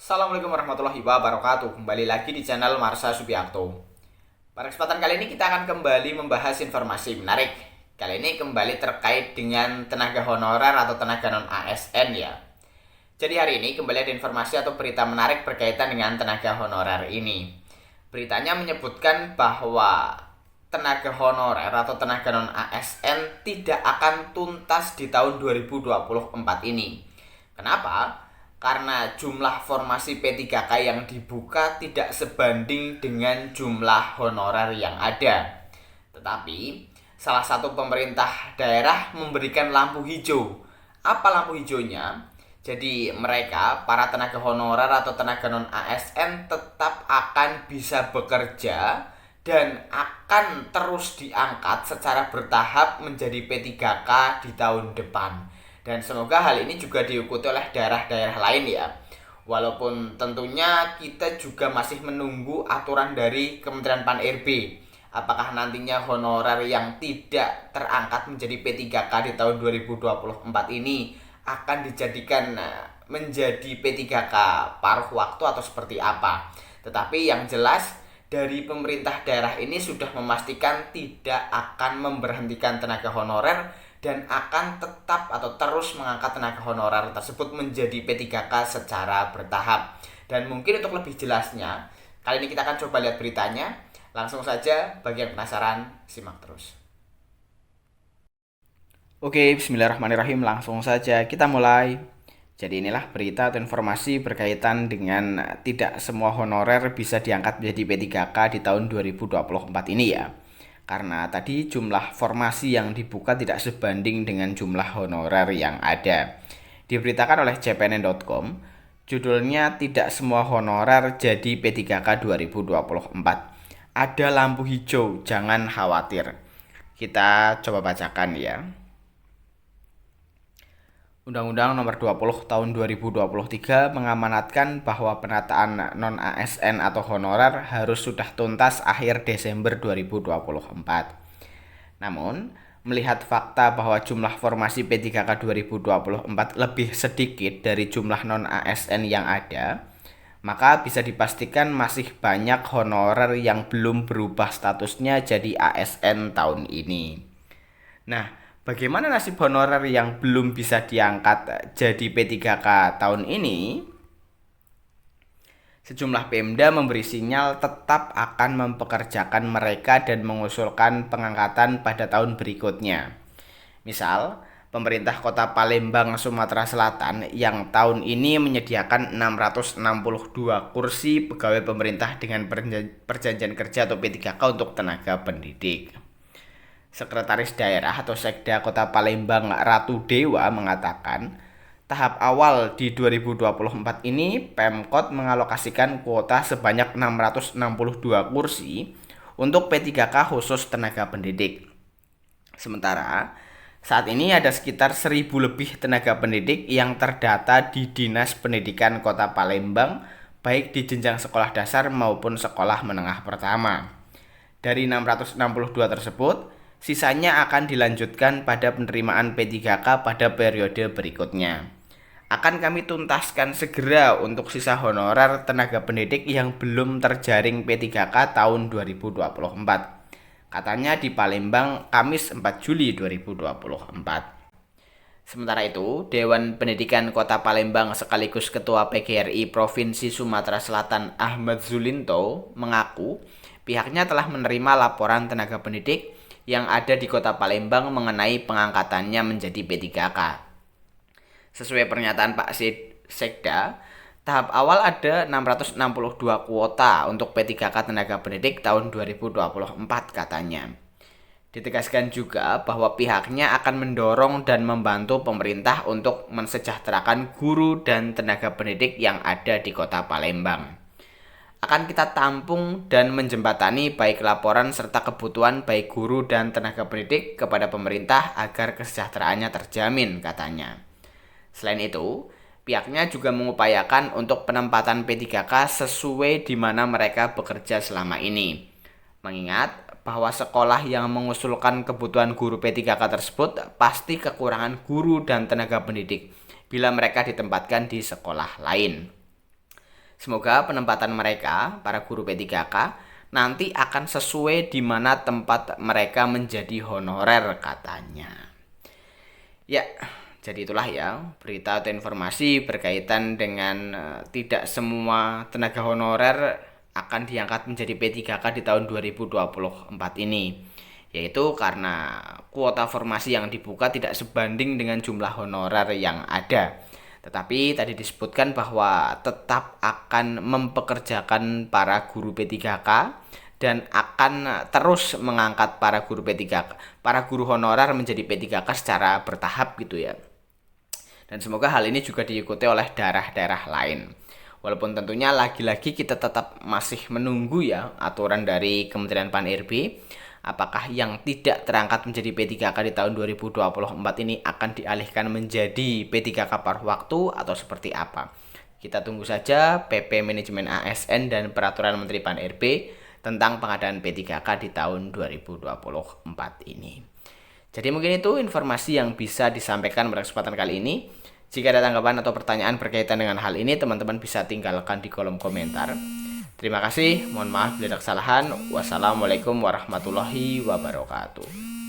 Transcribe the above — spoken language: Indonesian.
Assalamualaikum warahmatullahi wabarakatuh. Kembali lagi di channel Marsha Subiakto. Pada kesempatan kali ini kita akan kembali membahas informasi menarik. Kali ini kembali terkait dengan tenaga honorer atau tenaga non ASN ya. Jadi hari ini kembali ada informasi atau berita menarik berkaitan dengan tenaga honorer ini. Beritanya menyebutkan bahwa tenaga honorer atau tenaga non ASN tidak akan tuntas di tahun 2024 ini. Kenapa? Karena jumlah formasi P3K yang dibuka tidak sebanding dengan jumlah honorer yang ada. Tetapi, salah satu pemerintah daerah memberikan lampu hijau. Apa lampu hijaunya? Jadi mereka, para tenaga honorer atau tenaga non ASN tetap akan bisa bekerja dan akan terus diangkat secara bertahap menjadi P3K di tahun depan. Dan semoga hal ini juga diikuti oleh daerah-daerah lain ya. Walaupun tentunya kita juga masih menunggu aturan dari Kementerian Pan-RB. Apakah nantinya honorer yang tidak terangkat menjadi P3K di tahun 2024 ini akan dijadikan menjadi P3K paruh waktu atau seperti apa. Tetapi yang jelas dari pemerintah daerah ini sudah memastikan tidak akan memberhentikan tenaga honorer dan akan tetap atau terus mengangkat tenaga honorer tersebut menjadi P3K secara bertahap. Dan mungkin untuk lebih jelasnya, kali ini kita akan coba lihat beritanya. Langsung saja, bagi yang penasaran, simak terus. Oke, bismillahirrahmanirrahim. Langsung saja kita mulai. Jadi inilah berita atau informasi berkaitan dengan tidak semua honorer bisa diangkat menjadi P3K di tahun 2024 ini ya. Karena tadi jumlah formasi yang dibuka tidak sebanding dengan jumlah honorer yang ada. Diberitakan oleh cpn.com, judulnya tidak semua honorer jadi P3K 2024. Ada lampu hijau, jangan khawatir. Kita coba bacakan ya. Undang-Undang Nomor 20 Tahun 2023 mengamanatkan bahwa penataan non-ASN atau honorer harus sudah tuntas akhir Desember 2024. Namun, melihat fakta bahwa jumlah formasi P3K 2024 lebih sedikit dari jumlah non-ASN yang ada, maka bisa dipastikan masih banyak honorer yang belum berubah statusnya jadi ASN tahun ini. Nah, bagaimana nasib honorer yang belum bisa diangkat jadi P3K tahun ini? Sejumlah Pemda memberi sinyal tetap akan mempekerjakan mereka dan mengusulkan pengangkatan pada tahun berikutnya. Misal, pemerintah Kota Palembang, Sumatera Selatan yang tahun ini menyediakan 662 kursi pegawai pemerintah dengan perjanjian kerja atau P3K untuk tenaga pendidik. Sekretaris Daerah atau Sekda Kota Palembang Ratu Dewa mengatakan, tahap awal di 2024 ini Pemkot mengalokasikan kuota sebanyak 662 kursi untuk P3K khusus tenaga pendidik. Sementara saat ini ada sekitar 1.000 lebih tenaga pendidik yang terdata di Dinas Pendidikan Kota Palembang, baik di jenjang sekolah dasar maupun sekolah menengah pertama. Dari 662 tersebut, sisanya akan dilanjutkan pada penerimaan P3K pada periode berikutnya. Akan kami tuntaskan segera untuk sisa honorer tenaga pendidik yang belum terjaring P3K tahun 2024. Katanya di Palembang Kamis 4 Juli 2024. Sementara itu, Dewan Pendidikan Kota Palembang sekaligus Ketua PGRI Provinsi Sumatera Selatan Ahmad Zulinto mengaku pihaknya telah menerima laporan tenaga pendidik yang ada di Kota Palembang mengenai pengangkatannya menjadi P3K. Sesuai pernyataan Pak Sekda, tahap awal ada 662 kuota untuk P3K tenaga pendidik tahun 2024 katanya. Ditegaskan juga bahwa pihaknya akan mendorong dan membantu pemerintah untuk mensejahterakan guru dan tenaga pendidik yang ada di Kota Palembang. Akan kita tampung dan menjembatani baik laporan serta kebutuhan baik guru dan tenaga pendidik kepada pemerintah agar kesejahteraannya terjamin, katanya. Selain itu, pihaknya juga mengupayakan untuk penempatan P3K sesuai di mana mereka bekerja selama ini. Mengingat bahwa sekolah yang mengusulkan kebutuhan guru P3K tersebut pasti kekurangan guru dan tenaga pendidik bila mereka ditempatkan di sekolah lain. Semoga penempatan mereka, para guru P3K, nanti akan sesuai di mana tempat mereka menjadi honorer katanya. Ya, jadi itulah ya berita atau informasi berkaitan dengan tidak semua tenaga honorer akan diangkat menjadi P3K di tahun 2024 ini. Yaitu karena kuota formasi yang dibuka tidak sebanding dengan jumlah honorer yang ada. Tetapi tadi disebutkan bahwa tetap akan mempekerjakan para guru P3K dan akan terus mengangkat para guru P3K, para guru honorer menjadi P3K secara bertahap gitu ya. Dan semoga hal ini juga diikuti oleh daerah-daerah lain. Walaupun tentunya lagi-lagi kita tetap masih menunggu ya aturan dari Kementerian Pan-RB, apakah yang tidak terangkat menjadi P3K di tahun 2024 ini akan dialihkan menjadi P3K paruh waktu atau seperti apa. Kita tunggu saja PP Manajemen ASN dan Peraturan Menteri Pan-RB tentang pengadaan P3K di tahun 2024 ini. Jadi mungkin itu informasi yang bisa disampaikan pada kesempatan kali ini. Jika ada tanggapan atau pertanyaan berkaitan dengan hal ini, teman-teman bisa tinggalkan di kolom komentar. Terima kasih, mohon maaf bila ada kesalahan. Wassalamualaikum warahmatullahi wabarakatuh.